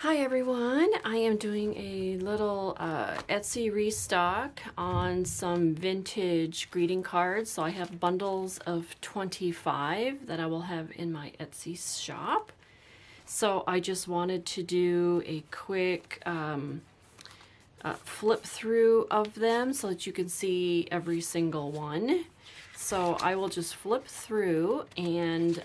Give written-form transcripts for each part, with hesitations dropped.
Hi everyone, I am doing a little Etsy restock on some vintage greeting cards. So I have bundles of 25 that I will have in my Etsy shop. So I just wanted to do a quick flip through of them so that you can see every single one. So I will just flip through, and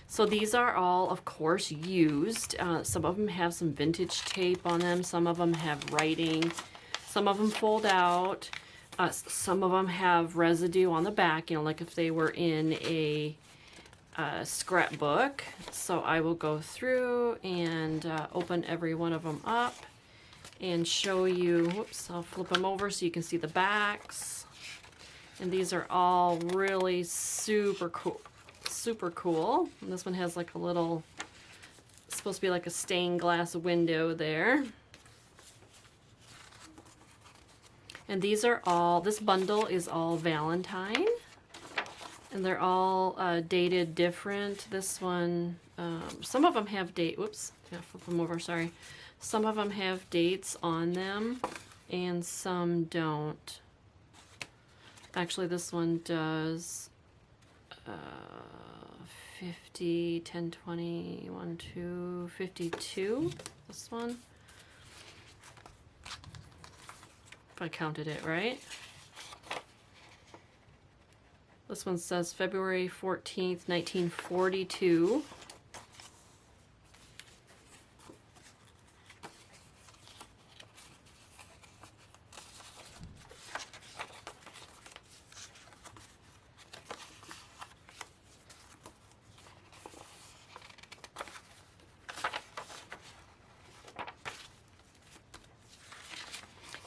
so these are all, of course, used. Some of them have some vintage tape on them. Some of them have writing. Some of them fold out. Some of them have residue on the back, like if they were in a scrapbook. So I will go through and open every one of them up and show you. Whoops, I'll flip them over so you can see the backs. And these are all really super cool, super cool. And this one has like a little, it's supposed to be like a stained glass window there. And these are all, this bundle is all Valentine. And they're all dated different. This one, some of them have date, whoops, yeah, flip them over, sorry. Some of them have dates on them and some don't. Actually, this one does 50, 10, 20, 1, 2, 52. This one. If I counted it right. This one says February 14th, 1942.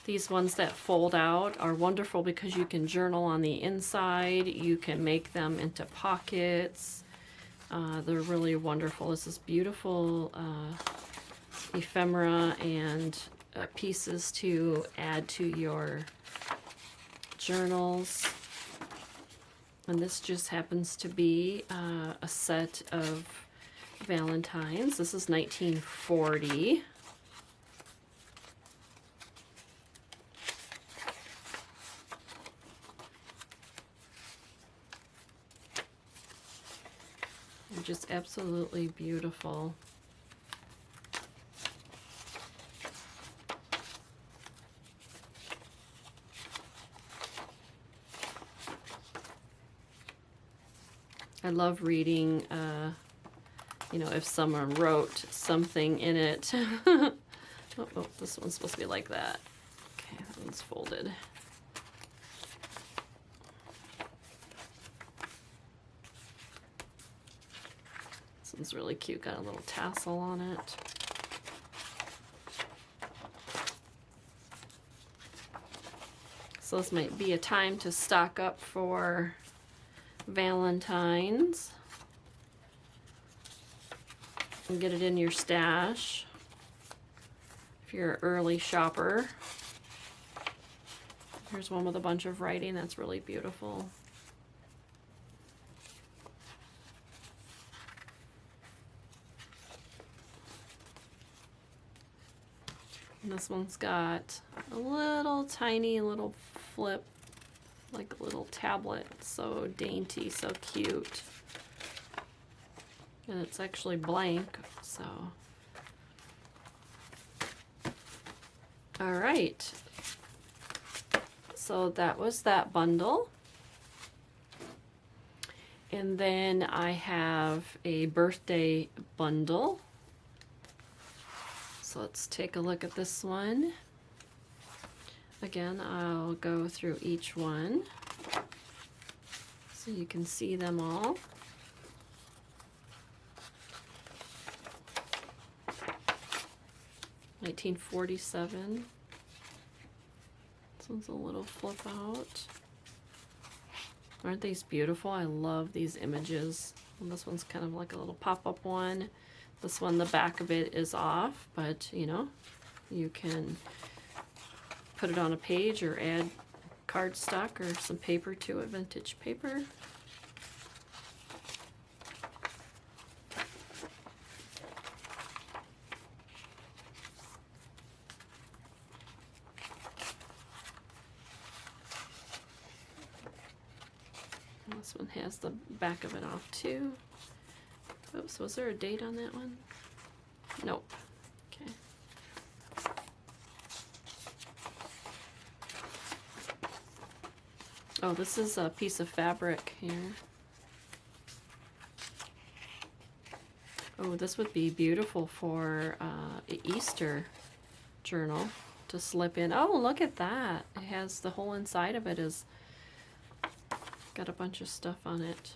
These ones that fold out are wonderful because you can journal on the inside. You can make them into pockets. They're really wonderful. This is beautiful ephemera and pieces to add to your journals. And this just happens to be a set of Valentines. This is 1940. They're just absolutely beautiful. I love reading, if someone wrote something in it. Oh, this one's supposed to be like that. Okay, that one's folded. This one's really cute, got a little tassel on it. So this might be a time to stock up for Valentine's and get it in your stash if you're an early shopper. Here's one with a bunch of writing that's really beautiful. And this one's got a little tiny little flip, like a little tablet. So dainty, so cute. And it's actually blank, so. All right. So that was that bundle. And then I have a birthday bundle. So let's take a look at this one. Again, I'll go through each one so you can see them all. $1947. This one's a little flip out. Aren't these beautiful? I love these images. And this one's kind of like a little pop-up one. This one, the back of it is off, but you can put it on a page or add cardstock or some paper to it, vintage paper. This one has the back of it off too. Oops, was there a date on that one? Nope. Okay. Oh, this is a piece of fabric here. Oh, this would be beautiful for an Easter journal to slip in. Oh, look at that. It has the whole inside of it is got a bunch of stuff on it.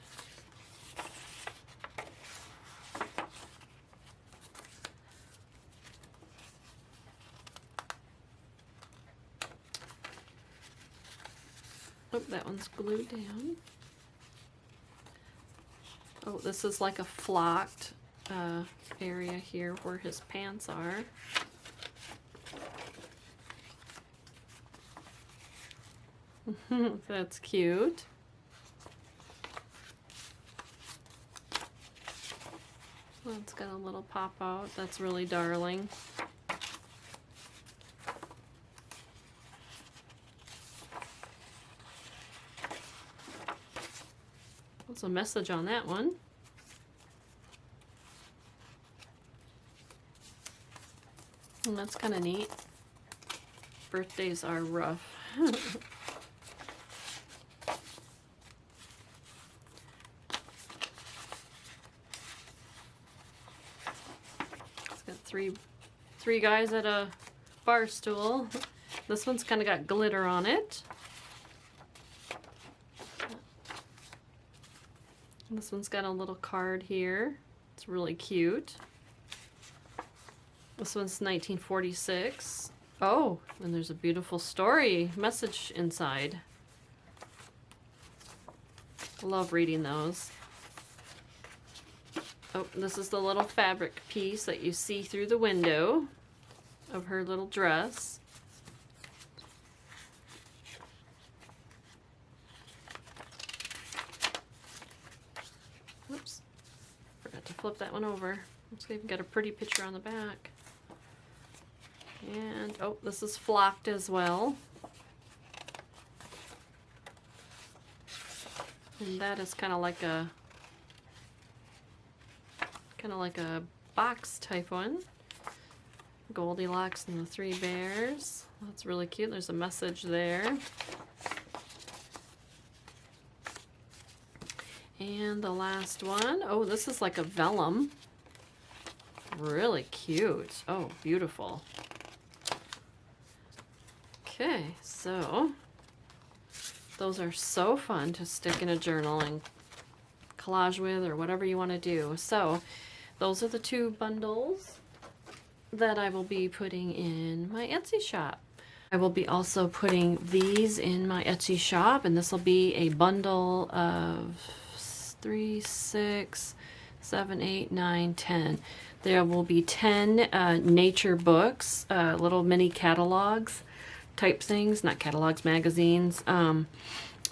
Oh, that one's glued down. Oh, this is like a flocked area here where his pants are. That's cute. Well, it's got a little pop out. That's really darling. What's a message on that one? And that's kind of neat. Birthdays are rough. It's got three guys at a bar stool. This one's kind of got glitter on it. This one's got a little card here. It's really cute. This one's 1946. Oh, and there's a beautiful story message inside. Love reading those. Oh, this is the little fabric piece that you see through the window of her little dress. Oops, forgot to flip that one over. It's even got a pretty picture on the back. And, oh, this is flocked as well. And that is kind of like a box type one. Goldilocks and the Three Bears. That's really cute. There's a message there. And the last one. Oh, this is like a vellum. Really cute. Oh, beautiful. Okay, so those are so fun to stick in a journal and collage with or whatever you want to do. So those are the two bundles that I will be putting in my Etsy shop. I will be also putting these in my Etsy shop, and this will be a bundle of 3, 6, 7, 8, 9, 10. There will be 10 nature books, little mini catalogs type things, not catalogs, magazines.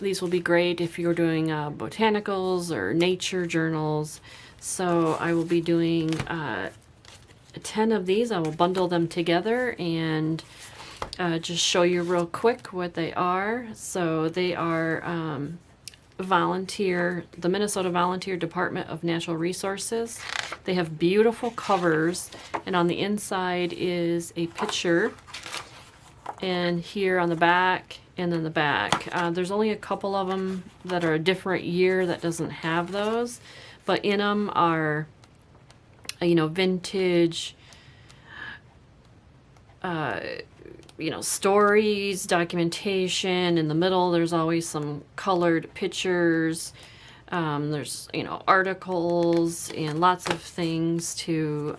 These will be great if you're doing botanicals or nature journals. So I will be doing 10 of these. I will bundle them together and just show you real quick what they are. So they are the Minnesota Volunteer Department of Natural Resources. They have beautiful covers, and on the inside is a picture, and here on the back, and then the back. There's only a couple of them that are a different year that doesn't have those, but in them are, you know, vintage, you know, stories, documentation. In the middle, there's always some colored pictures. There's, you know, articles and lots of things to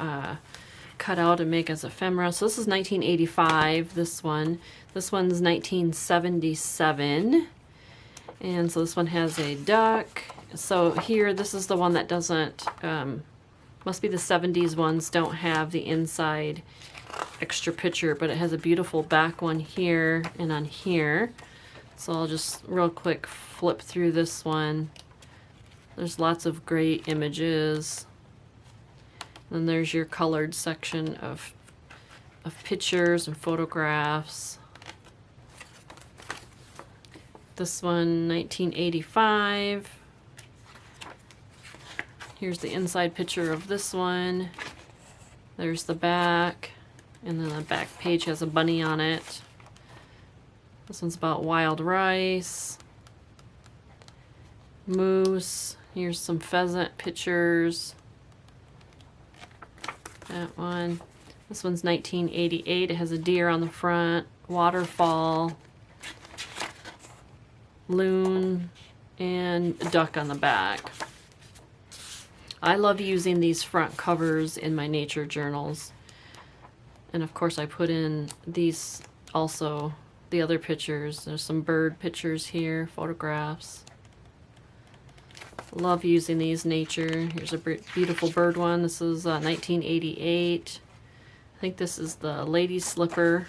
cut out and make as ephemera. So this is 1985, this one. This one's 1977. And so this one has a duck. So here, this is the one that doesn't, must be the 70s ones, don't have the inside extra picture, but it has a beautiful back one here and on here. So I'll just real quick flip through this one. There's lots of great images. Then there's your colored section of pictures and photographs. This one, 1985. Here's the inside picture of this one. There's the back, and then the back page has a bunny on it. This one's about wild rice, moose. Here's some pheasant pictures. That one. This one's 1988. It has a deer on the front, waterfall, loon, and a duck on the back. I love using these front covers in my nature journals. And of course I put in these also, the other pictures. There's some bird pictures here, photographs. Love using these nature. Here's a beautiful bird one. This is 1988. I think this is the lady slipper,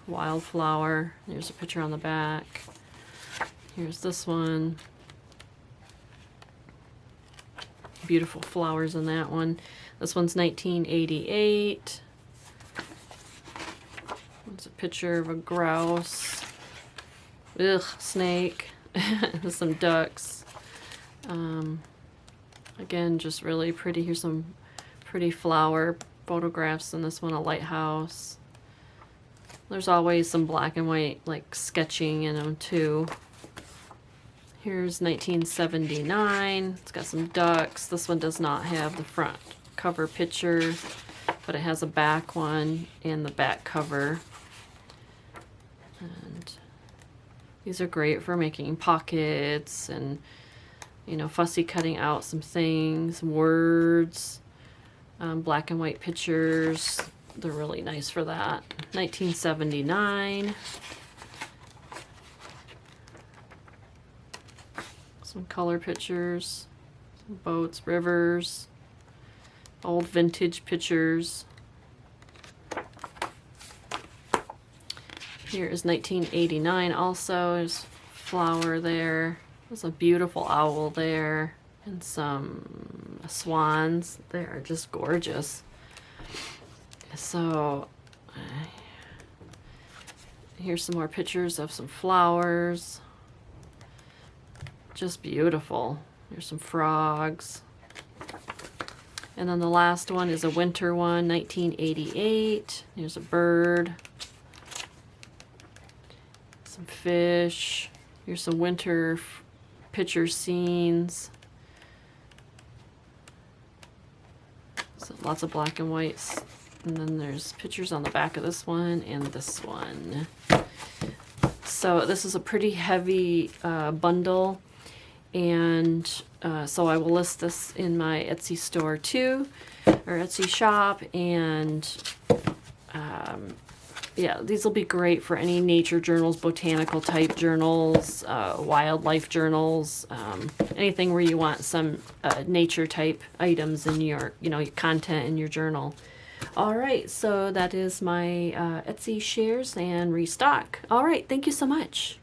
wildflower. There's a picture on the back. Here's this one. Beautiful flowers in that one. This one's 1988. There's a picture of a grouse. Ugh, snake. Some ducks. Again, just really pretty. Here's some pretty flower photographs in this one, a lighthouse. There's always some black and white like sketching in them too. Here's 1979. It's got some ducks. This one does not have the front cover picture, but it has a back one and the back cover. And these are great for making pockets and, you know, fussy cutting out some things, words, black and white pictures. They're really nice for that. 1979. Some color pictures, some boats, rivers, old vintage pictures. Here is 1989 also. There's flower there. There's a beautiful owl there and some swans. They are just gorgeous. So here's some more pictures of some flowers. Just beautiful. There's some frogs. And then the last one is a winter one, 1988. Here's a bird. Some fish. Here's some winter picture scenes. So lots of black and whites. And then there's pictures on the back of this one and this one. So this is a pretty heavy bundle. And so I will list this in my Etsy store too, or Etsy shop. And yeah, these will be great for any nature journals, botanical type journals, wildlife journals, anything where you want some nature type items in your, you know, your content in your journal. All right, so that is my Etsy shares and restock. All right, thank you so much.